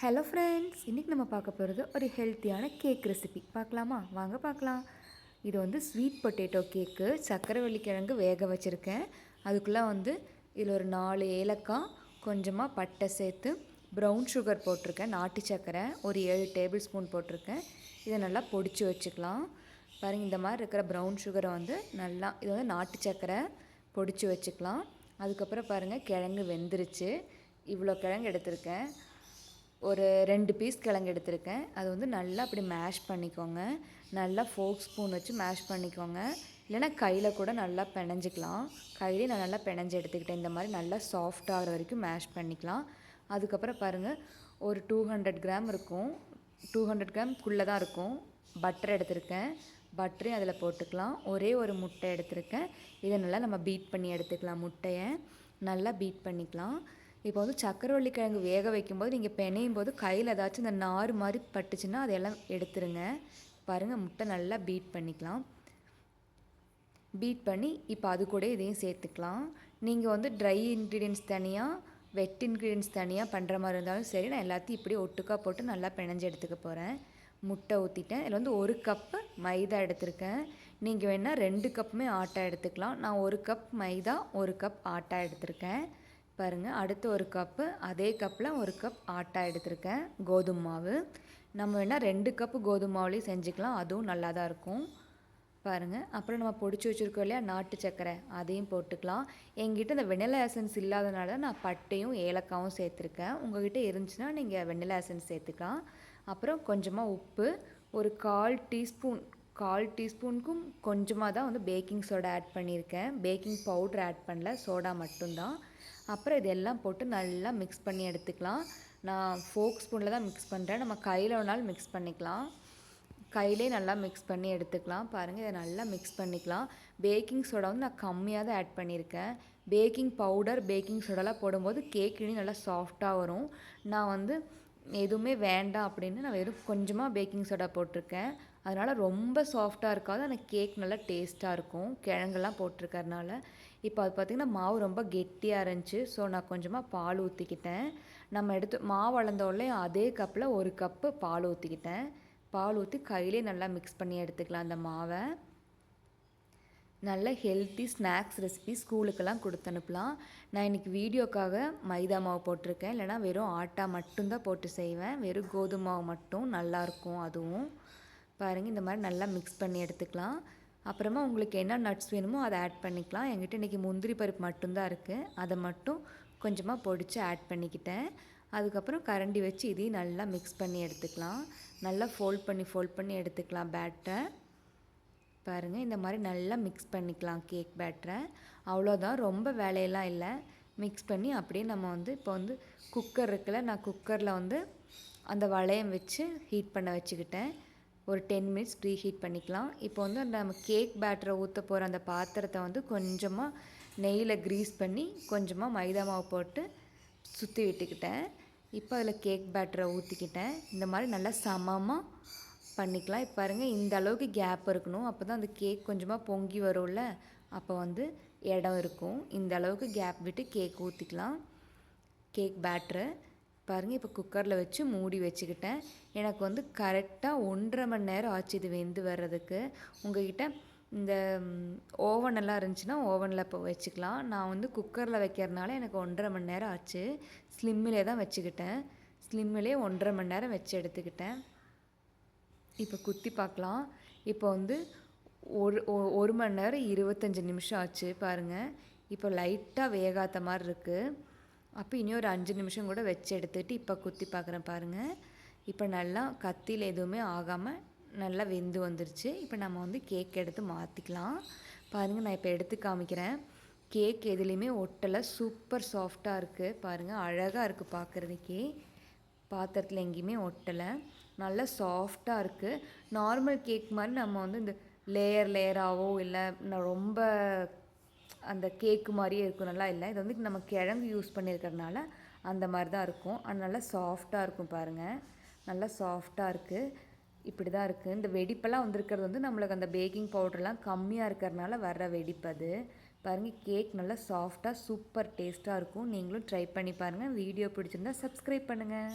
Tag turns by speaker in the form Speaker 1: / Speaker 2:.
Speaker 1: Hello friends, இன்றைக்கி நம்ம பார்க்க போகிறது ஒரு ஹெல்த்தியான கேக் ரெசிபி. பார்க்கலாமா? வாங்க பார்க்கலாம். இது வந்து ஸ்வீட் பொட்டேட்டோ கேக்கு. சர்க்கரைவள்ளி கிழங்கு வேக வச்சுருக்கேன். அதுக்குள்ளே இதில் ஒரு 4 ஏலக்காய், கொஞ்சமாக பட்டை சேர்த்து ப்ரௌன் சுகர் போட்டிருக்கேன், நாட்டு சர்க்கரை ஒரு 7 டேபிள் ஸ்பூன் போட்டிருக்கேன். இதை நல்லா பொடிச்சு வச்சுக்கலாம். பாருங்கள், இந்த மாதிரி இருக்கிற ப்ரௌன் சுகரை நல்லா இது நாட்டு சர்க்கரை பொடிச்சு வச்சுக்கலாம். அதுக்கப்புறம் பாருங்கள், கிழங்கு வெந்துருச்சு. இவ்வளோ கிழங்கு எடுத்திருக்கேன். ஒரு 2 பீஸ் கிழங்கு எடுத்திருக்கேன். அது நல்லா அப்படி மேஷ் பண்ணிக்கோங்க. நல்லா ஃபோர்க் ஸ்பூன் வச்சு மேஷ் பண்ணிக்கோங்க. இல்லைனா கையில் கூட நல்லா பிணைஞ்சிக்கலாம். கையிலே நான் நல்லா பிணைஞ்சு எடுத்துக்கிட்டேன். இந்த மாதிரி நல்லா சாஃப்ட் ஆகிற வரைக்கும் மேஷ் பண்ணிக்கலாம். அதுக்கப்புறம் பாருங்கள், ஒரு 200 கிராம் இருக்கும். 200 கிராம்குள்ளே தான் இருக்கும். பட்டர் எடுத்திருக்கேன். பட்டரையும் அதில் போட்டுக்கலாம். ஒரே ஒரு முட்டை எடுத்திருக்கேன். இதை நல்லா நம்ம பீட் பண்ணி எடுத்துக்கலாம். முட்டையை நல்லா பீட் பண்ணிக்கலாம். இப்போ சர்க்கரைவள்ளி கிழங்கு வேக வைக்கும்போது நீங்கள் பிணையும் போது கையில் ஏதாச்சும் இந்த நார் மாதிரி பட்டுச்சுன்னா அதையெல்லாம் எடுத்துருங்க. பாருங்கள், முட்டை நல்லா பீட் பண்ணிக்கலாம். பீட் பண்ணி இப்போ அது கூட இதையும் சேர்த்துக்கலாம். நீங்கள் ட்ரை இன்க்ரீடியன்ஸ் தனியாக, வெட் இன்க்ரீடியன்ஸ் தனியாக பண்ணுற மாதிரி இருந்தாலும் சரி, நான் எல்லாத்தையும் இப்படி ஒட்டுக்கா போட்டு நல்லா பிணைஞ்சு எடுத்துக்க போகிறேன். முட்டை ஊற்றிட்டேன். இதில் 1 கப்பு மைதா எடுத்திருக்கேன். நீங்கள் வேணால் 2 கப்புமே ஆட்டா எடுத்துக்கலாம். நான் 1 கப் மைதா, 1 கப் ஆட்டா எடுத்திருக்கேன். பாருங்கள், அடுத்து 1 கப்பு, அதே கப்பில் 1 கப் ஆட்டா எடுத்திருக்கேன். கோதுமை மாவு நம்ம வேணால் 2 கப்பு கோதுமை மாவுலேயும் செஞ்சுக்கலாம். அதுவும் நல்லா தான் இருக்கும். பாருங்கள், அப்புறம் நம்ம பொடிச்சு வச்சுருக்கோம் இல்லையா நாட்டு சர்க்கரை, அதையும் போட்டுக்கலாம். எங்கிட்ட இந்த வெண்ணிலா எசன்ஸ் இல்லாதனால தான் நான் பட்டையும் ஏலக்காவும் சேர்த்துருக்கேன். உங்கள்கிட்ட இருந்துச்சுன்னா நீங்கள் வெண்ணிலா எசன்ஸ் சேர்த்துக்கலாம். அப்புறம் கொஞ்சமாக உப்பு, ஒரு 1/4 டீஸ்பூனுக்கும் கொஞ்சமாக தான் பேக்கிங் சோடா ஆட் பண்ணியிருக்கேன். பேக்கிங் பவுடர் ஆட் பண்ணல, சோடா மட்டும்தான். அப்புறம் இதெல்லாம் போட்டு நல்லா மிக்ஸ் பண்ணி எடுத்துக்கலாம். நான் ஃபோர்க் ஸ்பூனில் தான் மிக்ஸ் பண்ணுறேன். நம்ம கையில் வேணாலும் மிக்ஸ் பண்ணிக்கலாம். கையிலே நல்லா மிக்ஸ் பண்ணி எடுத்துக்கலாம். பாருங்கள், இதை நல்லா மிக்ஸ் பண்ணிக்கலாம். பேக்கிங் சோடா நான் கம்மியாக தான் ஆட் பண்ணியிருக்கேன். பேக்கிங் பவுடர், பேக்கிங் சோடாலாம் போடும்போது கேக் இனி நல்லா சாஃப்டாக வரும். நான் எதுவுமே வேண்டாம் அப்படின்னு நான் வெறும் கொஞ்சமாக பேக்கிங் சோடா போட்டிருக்கேன். அதனால் ரொம்ப சாஃப்டாக இருக்காது, ஆனால் கேக் நல்லா டேஸ்ட்டாக இருக்கும், கிழங்கெல்லாம் போட்டிருக்கறனால. இப்போ அது பார்த்திங்கன்னா மாவு ரொம்ப கெட்டியாக இருந்துச்சு. ஸோ நான் கொஞ்சமாக பால் ஊற்றிக்கிட்டேன். நம்ம எடுத்து மாவு அளந்தோடனே அதே கப்பில் 1 கப்பு பால் ஊற்றிக்கிட்டேன். பால் ஊற்றி கையிலே நல்லா மிக்ஸ் பண்ணி எடுத்துக்கலாம் அந்த மாவை. நல்ல ஹெல்த்தி ஸ்நாக்ஸ் ரெசிபி ஸ்கூலுக்கெல்லாம் கொடுத்து அனுப்பலாம். நான் இன்றைக்கி வீடியோக்காக மைதா மாவு போட்டிருக்கேன். இல்லைனா வெறும் ஆட்டா மட்டும்தான் போட்டு செய்வேன். வெறும் கோதுமை மாவு மட்டும் நல்லாயிருக்கும். அதுவும் பாருங்கள், இந்த மாதிரி நல்லா மிக்ஸ் பண்ணி எடுத்துக்கலாம். அப்புறமா உங்களுக்கு என்ன நட்ஸ் வேணுமோ அதை ஆட் பண்ணிக்கலாம். என்கிட்ட இன்றைக்கி முந்திரி பருப்பு மட்டும்தான் இருக்குது. அதை மட்டும் கொஞ்சமாக பொடிச்சு ஆட் பண்ணிக்கிட்டேன். அதுக்கப்புறம் கரண்டி வச்சு இதையும் நல்லா மிக்ஸ் பண்ணி எடுத்துக்கலாம். நல்லா ஃபோல்ட் பண்ணி எடுத்துக்கலாம் பேட்டரை. பாருங்கள், இந்த மாதிரி நல்லா மிக்ஸ் பண்ணிக்கலாம் கேக் பேட்டரை. அவ்வளோதான், ரொம்ப வேலையெல்லாம் இல்லை. மிக்ஸ் பண்ணி அப்படியே நம்ம இப்போ குக்கர் இருக்குல்ல, நான் குக்கரில் அந்த வளையம் வச்சு ஹீட் பண்ண வச்சுக்கிட்டேன். ஒரு 10 மினிட்ஸ் ப்ரீ ஹீட் பண்ணிக்கலாம். இப்போ நம்ம கேக் பேட்டரை ஊற்ற போகிற அந்த பாத்திரத்தை கொஞ்சமாக நெய்யில் க்ரீஸ் பண்ணி கொஞ்சமாக மைதா மாவு போட்டு சுற்றி விட்டுக்கிட்டேன். இப்போ அதில் கேக் பேட்டரை ஊற்றிக்கிட்டேன். இந்த மாதிரி நல்லா சமமாக பண்ணிக்கலாம். இப்போ பாருங்கள், இந்த அளவுக்கு கேப் இருக்கணும். அப்போ தான் அந்த கேக் கொஞ்சமாக பொங்கி வரும்ல, அப்போ இடம் இருக்கும். இந்த அளவுக்கு கேப் விட்டு கேக் ஊற்றிக்கலாம். கேக் பேட்டரை பாருங்கள், இப்போ குக்கரில் வச்சு மூடி வச்சுக்கிட்டேன். எனக்கு கரெக்டாக 1.5 மணி நேரம் ஆச்சு இது வெந்து வர்றதுக்கு. உங்கள்கிட்ட இந்த ஓவனெல்லாம் இருந்துச்சுன்னா ஓவனில் இப்போ வச்சுக்கலாம். நான் குக்கரில் வைக்கிறதுனால எனக்கு 1.5 மணி நேரம் ஆச்சு. ஸ்லிம்மிலே தான் வச்சுக்கிட்டேன். ஸ்லிம்மிலே 1.5 மணி நேரம் வச்சு எடுத்துக்கிட்டேன். இப்போ குத்தி பார்க்கலாம். இப்போ ஒரு மணி நேரம் 25 நிமிஷம் ஆச்சு பாருங்கள். இப்போ லைட்டாக வேகாத மாதிரி இருக்குது. அப்போ இனி ஒரு 5 நிமிஷம் கூட வச்சு எடுத்துகிட்டு இப்போ குத்தி பார்க்குறேன் பாருங்கள். இப்போ நல்லா கத்தியில் எதுவுமே ஆகாமல் நல்லா வெந்து வந்துருச்சு. இப்போ நம்ம கேக் எடுத்து மாற்றிக்கலாம். பாருங்கள், நான் இப்போ எடுத்து காமிக்கிறேன். கேக் எதுலேயுமே ஒட்டலை, சூப்பர் சாஃப்டாக இருக்குது. பாருங்கள், அழகாக இருக்குது பார்க்குறதுக்கே. பாத்திரத்தில் எங்கேயுமே ஒட்டலை, நல்லா சாஃப்டாக இருக்குது. நார்மல் கேக் மாதிரி நம்ம இந்த லேயராகவோ இல்லை ரொம்ப அந்த கேக்கு மாதிரியே இருக்கும், நல்லா இல்லை. இது நம்ம கிழங்கு யூஸ் பண்ணியிருக்கிறதுனால அந்த மாதிரி தான் இருக்கும். அது நல்லா சாஃப்டாக இருக்கும். பாருங்கள், நல்லா சாஃப்டாக இருக்குது. இப்படி தான் இருக்குது. இந்த வெடிப்பெல்லாம் வந்திருக்கிறது நம்மளுக்கு அந்த பேக்கிங் பவுடர்லாம் கம்மியாக இருக்கிறதுனால வர்ற வெடிப்பு அது. பாருங்கள், கேக் நல்லா சாஃப்டாக சூப்பர் டேஸ்ட்டாக இருக்கும். நீங்களும் ட்ரை பண்ணி பாருங்கள். வீடியோ பிடிச்சிருந்தா சப்ஸ்கிரைப் பண்ணுங்கள்.